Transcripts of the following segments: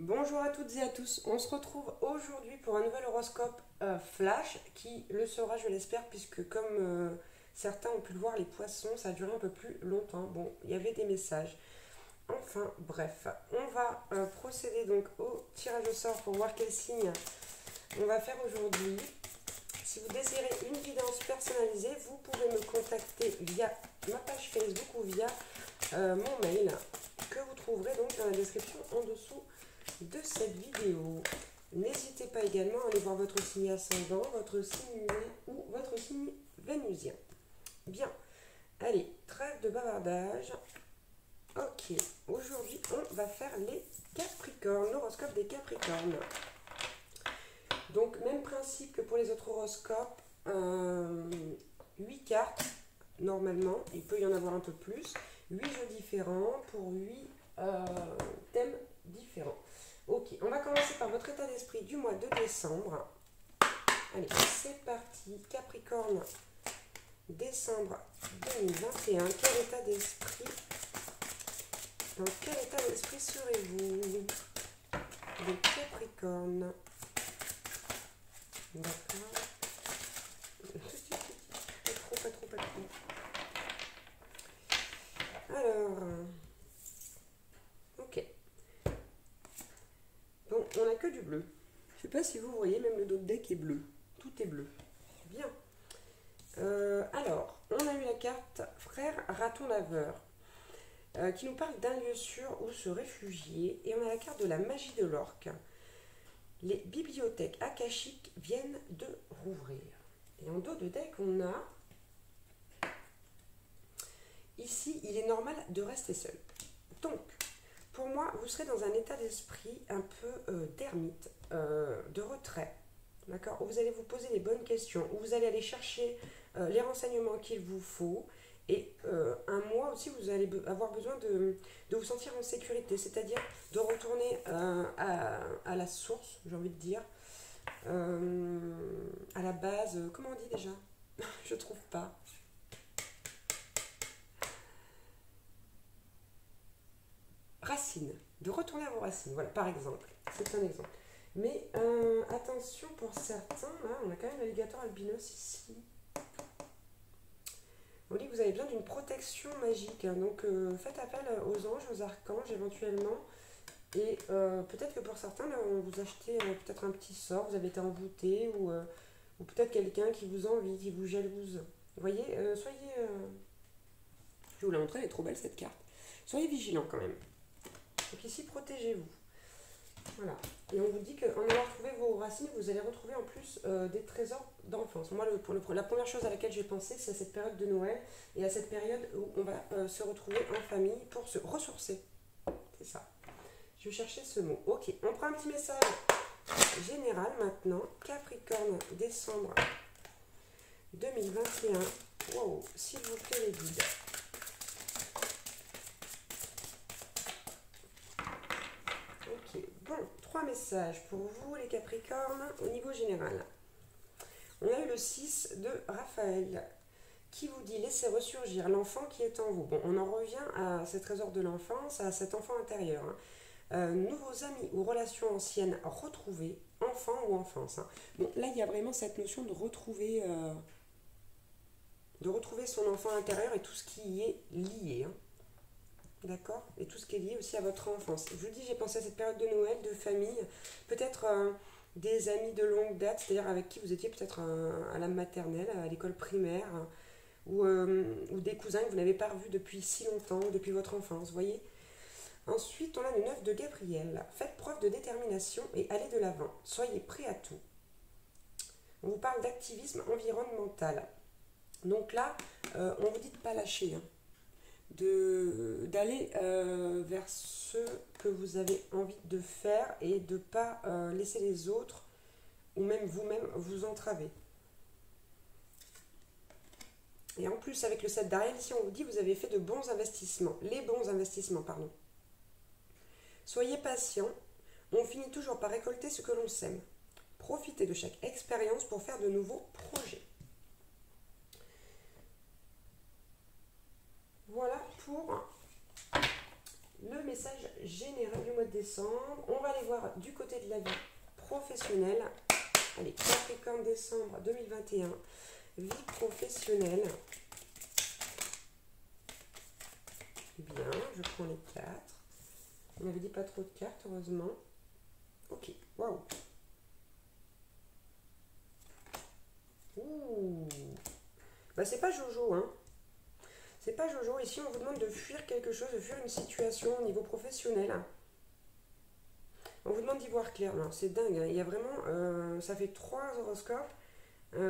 Bonjour à toutes et à tous, on se retrouve aujourd'hui pour un nouvel horoscope flash qui le sera je l'espère puisque comme certains ont pu le voir les poissons ça a duré un peu plus longtemps. Bon, il y avait des messages. Enfin bref, on va procéder donc au tirage au sort pour voir quel signe on va faire aujourd'hui. Si vous désirez une guidance personnalisée, vous pouvez me contacter via ma page Facebook ou via mon mail que vous trouverez donc dans la description en dessous de cette vidéo. N'hésitez pas également à aller voir votre signe ascendant, votre signe lunaire ou votre signe vénusien. Bien, allez, trêve de bavardage. Ok, aujourd'hui on va faire les Capricornes, l'horoscope des Capricornes. Donc même principe que pour les autres horoscopes, 8 cartes normalement, il peut y en avoir un peu plus, 8 jeux différents pour 8 thèmes différents. Ok, on va commencer par votre état d'esprit du mois de décembre. Allez, c'est parti. Capricorne, décembre 2021. Quel état d'esprit? Dans quel état d'esprit serez-vous? Les Capricornes. D'accord. Pas trop. Alors, ok. Bon, on n'a que du bleu. Je sais pas si vous voyez, même le dos de deck est bleu. Tout est bleu. Bien. Alors, on a eu la carte Frère Raton Laveur qui nous parle d'un lieu sûr où se réfugier. Et on a la carte de la magie de l'orque. Les bibliothèques akashiques viennent de rouvrir. Et en dos de deck, on a... Ici, il est normal de rester seul. Donc, pour moi, vous serez dans un état d'esprit un peu d'ermite, de retrait. D'accord, où vous allez vous poser les bonnes questions, où vous allez aller chercher les renseignements qu'il vous faut. Et un mois aussi, vous allez avoir besoin de vous sentir en sécurité, c'est-à-dire de retourner à la source, j'ai envie de dire, à la base, comment on dit déjà? Je trouve pas. Racines, de retourner à vos racines, voilà, par exemple, c'est un exemple. Mais attention pour certains, là, on a quand même l'alligator albinos ici. On dit que vous avez besoin d'une protection magique, hein, donc faites appel aux anges, aux archanges éventuellement. Et peut-être que pour certains, là, vous achetez peut-être un petit sort, vous avez été envoûté, ou peut-être quelqu'un qui vous envie, qui vous jalouse. Vous voyez, soyez... Je vous la montrer, elle est trop belle cette carte. Soyez vigilants quand même. Donc ici, protégez-vous. Voilà. Et on vous dit qu'en allant retrouver vos racines, vous allez retrouver en plus des trésors d'enfance. Moi, la première chose à laquelle j'ai pensé, c'est à cette période de Noël et à cette période où on va se retrouver en famille pour se ressourcer. C'est ça. Je vais chercher ce mot. Ok, on prend un petit message général maintenant. Capricorne, décembre 2021. Wow, s'il vous plaît les guides. Ok, bon, 3 messages pour vous les Capricornes au niveau général. On a eu le 6 de Raphaël qui vous dit laissez ressurgir l'enfant qui est en vous. Bon, on en revient à ces trésors de l'enfance, à cet enfant intérieur. Nouveaux amis ou relations anciennes retrouvées, enfant ou enfance. Hein. Bon, là, il y a vraiment cette notion de retrouver son enfant intérieur et tout ce qui y est lié. Hein. D'accord? Et tout ce qui est lié aussi à votre enfance. Je vous dis, j'ai pensé à cette période de Noël, de famille, peut-être des amis de longue date, c'est-à-dire avec qui vous étiez peut-être à la maternelle, à l'école primaire, ou des cousins que vous n'avez pas revus depuis si longtemps, depuis votre enfance, vous voyez? Ensuite, on a le 9 de Gabriel. Faites preuve de détermination et allez de l'avant. Soyez prêts à tout. On vous parle d'activisme environnemental. Donc là, on vous dit de ne pas lâcher. Hein. D'aller vers ce que vous avez envie de faire et de ne pas laisser les autres ou même vous-même vous entraver. Et en plus, avec le 7 d'Ariel, ici, on vous dit que vous avez fait de bons investissements. Les bons investissements, pardon. Soyez patient, on finit toujours par récolter ce que l'on sème. Profitez de chaque expérience pour faire de nouveaux projets. Voilà pour le message général du mois de décembre. décembre. On va aller voir du côté de la vie professionnelle. Allez, Capricorne, décembre 2021. Vie professionnelle. Bien, je prends les 4. On m'avait dit pas trop de cartes, heureusement. Ok, waouh. Ouh. Bah, c'est pas Jojo, hein. C'est pas Jojo. Ici, on vous demande de fuir quelque chose, de fuir une situation au niveau professionnel. On vous demande d'y voir clair. Non, c'est dingue, hein. Il y a vraiment... ça fait 3 horoscopes.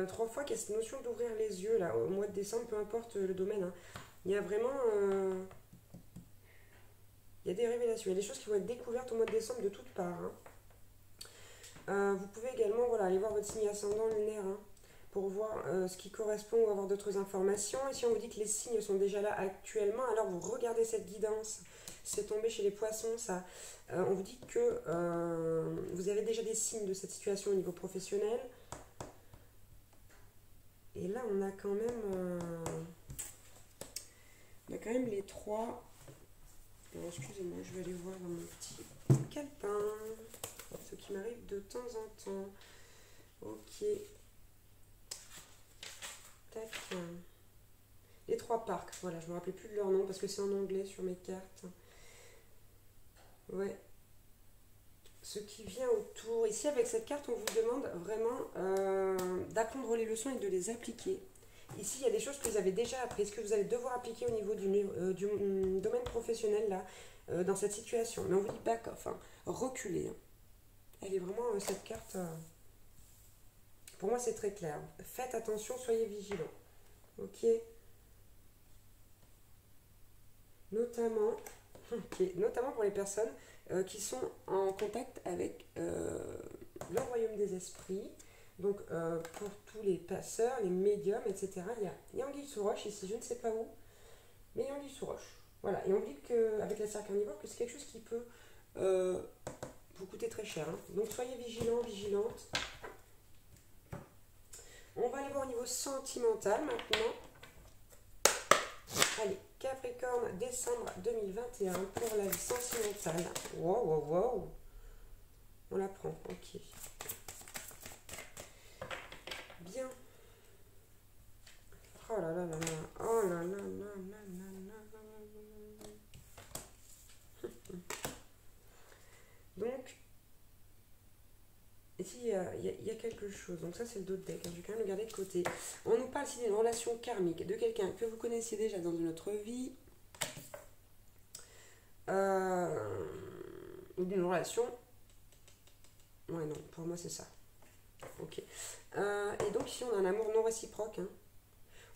3 fois qu'il y a cette notion d'ouvrir les yeux, là, au mois de décembre, peu importe le domaine, hein. Il y a vraiment... il y a des révélations. Il y a des choses qui vont être découvertes au mois de décembre de toutes parts, hein. Vous pouvez également aller voir votre signe ascendant lunaire, hein, pour voir ce qui correspond ou avoir d'autres informations. Et si on vous dit que les signes sont déjà là actuellement, alors vous regardez cette guidance. C'est tombé chez les poissons, ça. On vous dit que vous avez déjà des signes de cette situation au niveau professionnel. Et là, on a quand même... on a quand même les 3. Alors, excusez-moi, je vais aller voir dans mon petit calepin. Ce qui m'arrive de temps en temps. Ok. Tac. Les 3 parcs. Voilà, je ne me rappelais plus de leur nom parce que c'est en anglais sur mes cartes. Ouais. Ce qui vient autour. Ici, avec cette carte, on vous demande vraiment d'apprendre les leçons et de les appliquer. Ici, il y a des choses que vous avez déjà apprises, que vous allez devoir appliquer au niveau du domaine professionnel, là, dans cette situation. Mais on vous dit back off, hein, reculer. Hein. Elle est vraiment, cette carte, pour moi, c'est très clair. Faites attention, soyez vigilants. Ok. Notamment pour les personnes qui sont en contact avec le royaume des esprits. Donc, pour tous les passeurs, les médiums, etc., il y a Anguille sous roche ici, je ne sais pas où, mais il y a Anguille sous roche. Voilà, et on dit qu'avec la serre carnivore, que c'est quelque chose qui peut vous coûter très cher. Hein. Donc, soyez vigilants, vigilantes. On va aller voir au niveau sentimental maintenant. Allez, Capricorne, décembre 2021 pour la vie sentimentale. Wow, wow, wow. On la prend, ok. Bien. Oh là là là là. Oh là là là là là là. Donc, ici, il y a quelque chose. Donc ça, c'est le dos de deck. Hein. Je vais quand même le garder de côté. On nous parle ici d'une relation karmique, de quelqu'un que vous connaissiez déjà dans une autre vie. Ou d'une relation... Ouais, non, pour moi, c'est ça. Ok. Et donc, ici, on a un amour non réciproque. Hein.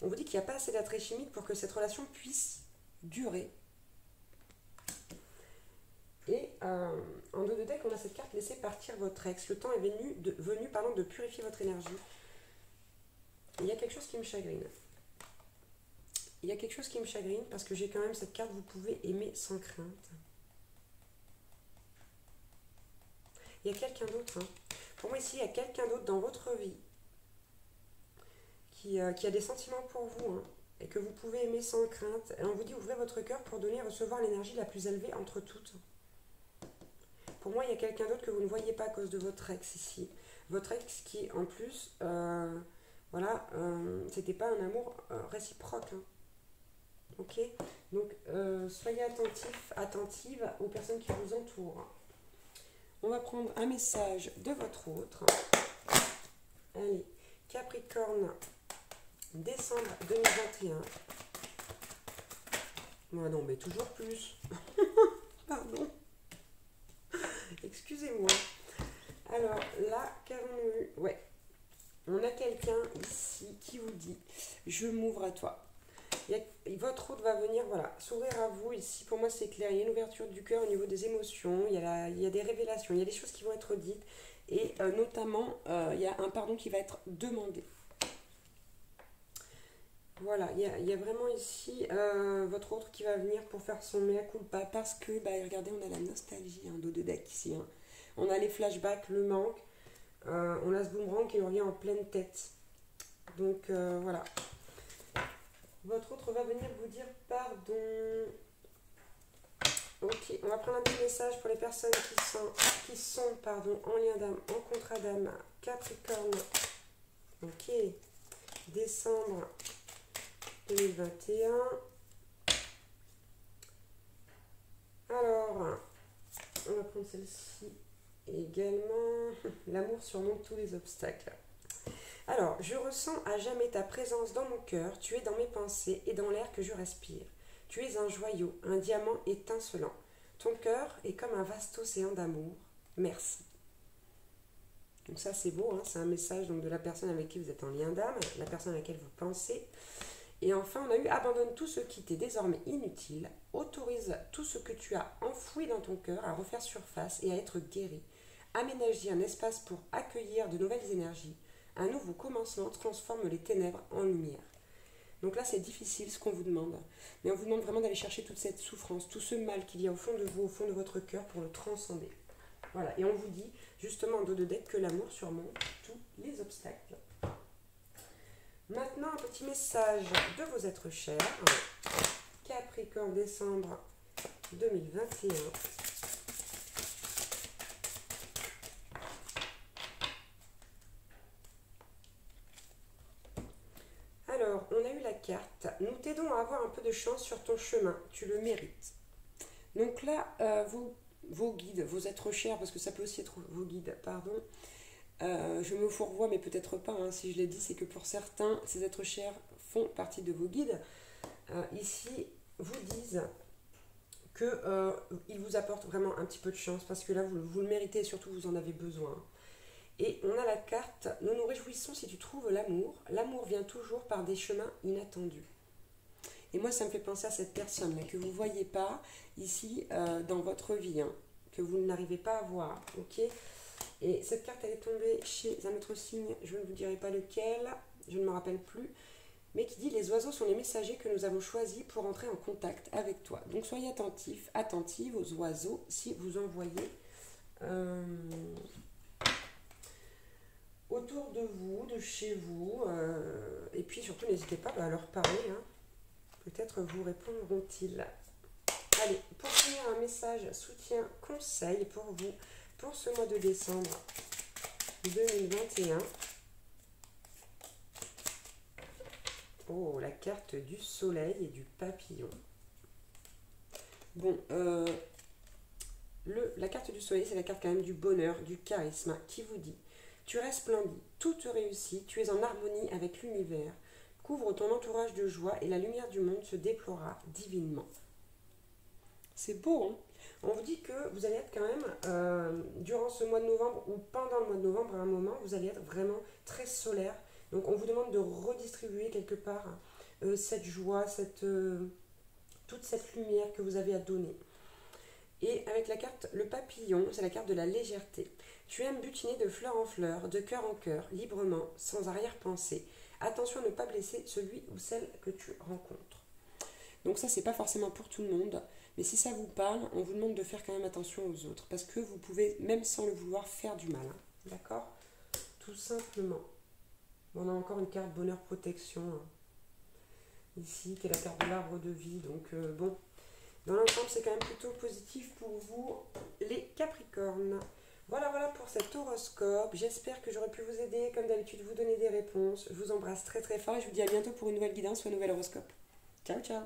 On vous dit qu'il n'y a pas assez d'attrait chimique pour que cette relation puisse durer. Et en dos de deck, on a cette carte laissez partir votre ex. Le temps est venu de purifier votre énergie. Il y a quelque chose qui me chagrine. Il y a quelque chose qui me chagrine parce que j'ai quand même cette carte, vous pouvez aimer sans crainte. Il y a quelqu'un d'autre. Hein. Pour moi, ici, il y a quelqu'un d'autre dans votre vie qui a des sentiments pour vous, hein, et que vous pouvez aimer sans crainte. Et on vous dit ouvrez votre cœur pour donner et recevoir l'énergie la plus élevée entre toutes. Pour moi, il y a quelqu'un d'autre que vous ne voyez pas à cause de votre ex ici. Votre ex qui, en plus, voilà, c'était pas un amour réciproque. Hein. Ok. Donc, soyez attentifs, attentives aux personnes qui vous entourent. On va prendre un message de votre autre. Allez, Capricorne, décembre 2021. Moi non, mais toujours plus. Pardon. Excusez-moi. Alors là, qu'avons-nous eu? Ouais. On a quelqu'un ici qui vous dit « Je m'ouvre à toi ». Votre autre va venir, voilà, s'ouvrir à vous. Ici, pour moi, c'est clair. Il y a une ouverture du cœur au niveau des émotions. Il y a des révélations. Il y a des choses qui vont être dites. Et notamment, il y a un pardon qui va être demandé. Voilà, il y a vraiment ici votre autre qui va venir pour faire son mea culpa. Parce que, bah, regardez, on a la nostalgie, hein, dos de deck ici. Hein. On a les flashbacks, le manque. On a ce boomerang qui revient en pleine tête. Donc, voilà. Votre autre va venir vous dire pardon. Ok. Ok, on va prendre un petit message pour les personnes qui sont en lien d'âme, en contrat d'âme, Capricorne. Ok, décembre 2021. Alors, on va prendre celle-ci également. L'amour surmonte tous les obstacles. Alors, je ressens à jamais ta présence dans mon cœur. Tu es dans mes pensées et dans l'air que je respire. Tu es un joyau, un diamant étincelant. Ton cœur est comme un vaste océan d'amour. Merci. Donc ça c'est beau, hein, c'est un message donc, de la personne avec qui vous êtes en lien d'âme, la personne à laquelle vous pensez. Et enfin on a eu abandonne tout ce qui t'est désormais inutile, autorise tout ce que tu as enfoui dans ton cœur à refaire surface et à être guéri. Aménage un espace pour accueillir de nouvelles énergies. Un nouveau commencement transforme les ténèbres en lumière. Donc là, c'est difficile ce qu'on vous demande. Mais on vous demande vraiment d'aller chercher toute cette souffrance, tout ce mal qu'il y a au fond de vous, au fond de votre cœur pour le transcender. Voilà. Et on vous dit, justement, en dos de deck, que l'amour surmonte tous les obstacles. Maintenant, un petit message de vos êtres chers. Capricorne, décembre 2021. Alors, on a eu la carte. Nous t'aidons à avoir un peu de chance sur ton chemin. Tu le mérites. Donc là, vos guides, vos êtres chers, parce que ça peut aussi être vos guides, pardon. Je me fourvoie, mais peut-être pas. Hein, si je l'ai dit, c'est que pour certains, ces êtres chers font partie de vos guides. Ici, vous disent qu'ils vous apportent vraiment un petit peu de chance, parce que là, vous le méritez et surtout, vous en avez besoin. Et on a la carte, nous nous réjouissons si tu trouves l'amour. L'amour vient toujours par des chemins inattendus. Et moi, ça me fait penser à cette personne-là que vous ne voyez pas ici dans votre vie, hein, que vous n'arrivez pas à voir. Ok. Et cette carte, elle est tombée chez un autre signe, je ne vous dirai pas lequel, je ne me rappelle plus, mais qui dit les oiseaux sont les messagers que nous avons choisis pour entrer en contact avec toi. Donc soyez attentifs, attentives aux oiseaux si vous envoyez autour de vous, de chez vous, et puis surtout n'hésitez pas à leur parler, hein. Peut-être vous répondront-ils. Allez, pour finir, un message soutien conseil pour vous pour ce mois de décembre 2021. Oh, la carte du soleil et du papillon. Bon, la carte du soleil, c'est la carte quand même du bonheur, du charisme, qui vous dit tu resplendis, tout te réussit, tu es en harmonie avec l'univers. Couvre ton entourage de joie et la lumière du monde se déploiera divinement. C'est beau, hein? On vous dit que vous allez être quand même, durant ce mois de novembre ou pendant le mois de novembre, à un moment, vous allez être vraiment très solaire. Donc on vous demande de redistribuer quelque part cette joie, toute cette lumière que vous avez à donner. Et avec la carte, le papillon, c'est la carte de la légèreté. Tu aimes butiner de fleur en fleur, de cœur en cœur, librement, sans arrière-pensée. Attention à ne pas blesser celui ou celle que tu rencontres. Donc ça, c'est pas forcément pour tout le monde. Mais si ça vous parle, on vous demande de faire quand même attention aux autres. Parce que vous pouvez, même sans le vouloir, faire du mal. Hein. D'accord? Tout simplement. On a encore une carte bonheur protection. Hein. Ici, qui est la carte de l'arbre de vie. Donc bon, dans l'ensemble, c'est quand même plutôt positif pour vous, les Capricornes. Voilà pour cet horoscope. J'espère que j'aurai pu vous aider, comme d'habitude, vous donner des réponses. Je vous embrasse très très fort et je vous dis à bientôt pour une nouvelle guidance ou un nouvel horoscope. Ciao, ciao!